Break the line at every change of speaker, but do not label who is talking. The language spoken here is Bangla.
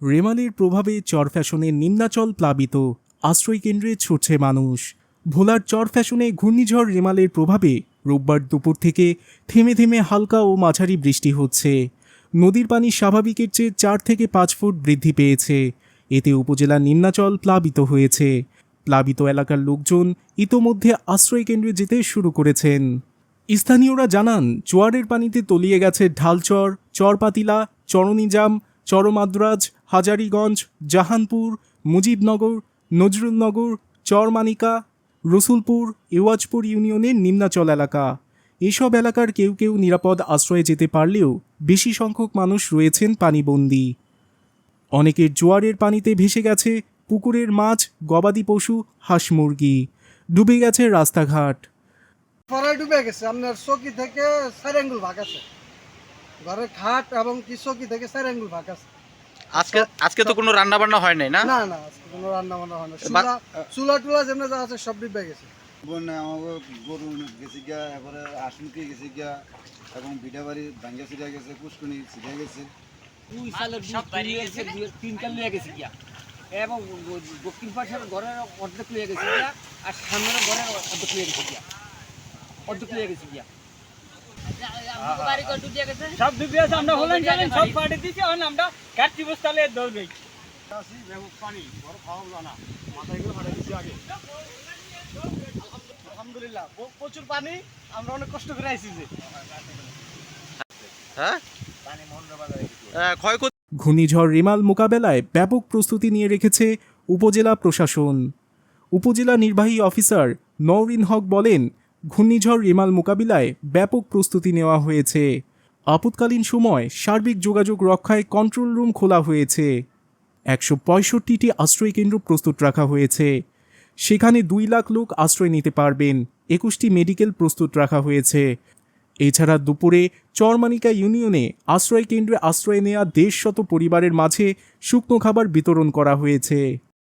রেমালের প্রভাবে চরফ্যাশনের নিম্নাচল প্লাবিত, আশ্রয়কেন্দ্রে ছুটছে মানুষ। ভোলার চরফ্যাশনে ঘূর্ণিঝড় রেমালের প্রভাবে রোববার দুপুর থেকে থেমে থেমে হালকা ও মাঝারি বৃষ্টি হচ্ছে। নদীর পানি স্বাভাবিকের চেয়ে 4 থেকে 5 ফুট বৃদ্ধি পেয়েছে। এতে উপজেলার নিম্নাচল প্লাবিত হয়েছে। প্লাবিত এলাকার লোকজন ইতোমধ্যে আশ্রয়কেন্দ্রে যেতে শুরু করেছেন। স্থানীয়রা জানান, জোয়ারের পানিতে তলিয়ে গেছে ঢালচর, চরপাতিলা, চরনিজাম, চরমাদ্রাজ, হাজারীগঞ্জ, জাহানপুর, মুজিবনগর, নজরুলনগর, চরমানিকা, রসুলপুর, এওয়াজপুর ইউনিয়নের নিম্নাচল এলাকা। এসব এলাকার কেউ কেউ নিরাপদ আশ্রয়ে যেতে পারলেও বেশি সংখ্যক মানুষ রয়েছেন পানিবন্দী। অনেকের জোয়ারের পানিতে ভেসে গেছে পুকুরের মাছ, গবাদি পশু, হাঁস মুরগি। ডুবে গেছে রাস্তাঘাট।
পরে ডুবে গেছে, আপনার চকি থেকে 4 আঙ্গুল ভাগ আছে, ঘরের খাট এবং কি চকি থেকে 4 আঙ্গুল ভাগ আছে।
আজকে তো কোনো রান্না বান্না হয় নাই না?
না না, আজকে কোনো রান্না বান্না হয় না। চুলা টুলা যেমন যা আছে সব ডুবে গেছে।
বন্যা আমাকে গরু গেছে গিয়া, এবারে আসমুখে গেছে গিয়া, এবং বিটা বাড়ি ভাঙ্গা ছিড়া গেছে, পুষ্কুনি ছিড়া গেছে।
তিন কাল লিয়ে গেছে গিয়া, এবং দক্ষিণ পাশের ঘরের অর্ধেক লিয়ে গেছে গিয়া, আর সামনের ঘরের অর্ধেক লিয়ে গেছে গিয়া, অর্ধেক লিয়ে গেছে গিয়া। সব ডুবে আছে, আমরা হলেন জানেন সব পাড়ে দিয়েছি, এখন আমরা কাটছি বস্তালে দৌড় নেই। পানি ঘর খাওয়া না, মাথায় এগুলো ফাটাই দিচ্ছি আগে। আলহামদুলিল্লাহ প্রচুর পানি, আমরা অনেক কষ্ট করে আইছি যে।
হ্যাঁ, ক্ষয়ক্ষতি।
ঘূর্ণিঝড় রেমাল মোকাবেলায় ব্যাপক প্রস্তুতি নিয়ে রেখেছে উপজেলা প্রশাসন। উপজেলা নির্বাহী অফিসার নওরিন হক বলেন, ঘূর্ণিঝড় রেমাল মোকাবিলায় ব্যাপক প্রস্তুতি নেওয়া হয়েছে। আপৎকালীন সময় সার্বিক যোগাযোগ রক্ষায় কন্ট্রোল রুম খোলা হয়েছে। 165টি আশ্রয়কেন্দ্র প্রস্তুত রাখা হয়েছে। সেখানে 2 লাখ লোক আশ্রয় নিতে পারবেন। 21টি মেডিকেল প্রস্তুত রাখা হয়েছে। এছাড়া দুপুরে চরমানিকা ইউনিয়নে আশ্রয়কেন্দ্রে আশ্রয় নেওয়া 150 পরিবারের মাঝে শুকনো খাবার বিতরণ করা হয়েছে।